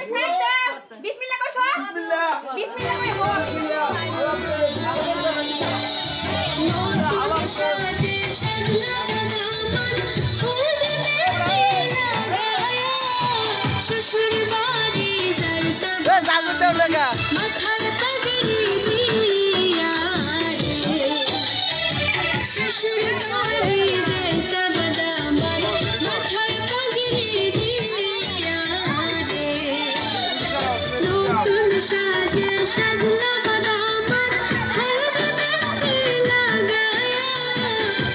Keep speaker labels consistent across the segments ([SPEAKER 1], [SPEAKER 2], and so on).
[SPEAKER 1] বিসমিল্লাহ কইছো বিসমিল্লাহ কই হো সাজে সাজলা দামন ফুল লাগায়া শ্বশুর বাড়ি যাইতাম মাথার পাগড়ি দিয়া রে শ্বশুর বাড়ি যাইতাম দামন মাথার পাগড়ি দিয়া রে নতুন সাজে সাজলা দামন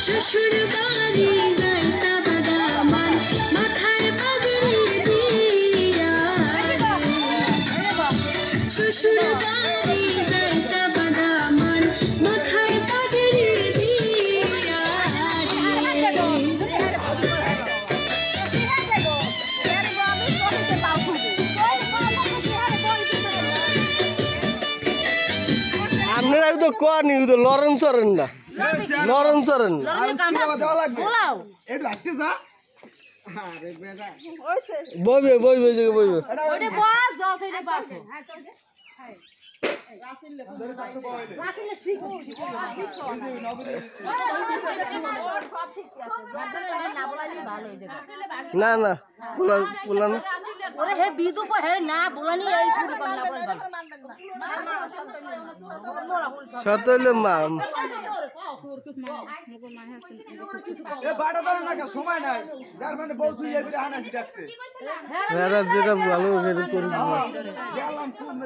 [SPEAKER 1] শ্বশুর বাড়ি যাইতাম দামন মাথার পাগড়ি দিয়া শ্বশুর বাড়ি যাইতাম দামন মাথায় পাগড়ি দিয়া
[SPEAKER 2] আপনারা তো কোয়ানি তো লরেন্স সরেন না লরেন্স সরেন বইবে বইবে বইবে না না বলা না
[SPEAKER 1] ওরে হে বিদু পো হে না বলানি এই শুরু কর না বল
[SPEAKER 2] সতলে মা
[SPEAKER 3] এ বাড়া ধরে না কা সময় নাই যার মানে বউ তুই এই বিটা হানাসি ডাকছে
[SPEAKER 2] এরা যেটা ভালো করে করব
[SPEAKER 3] গেলাম তুমি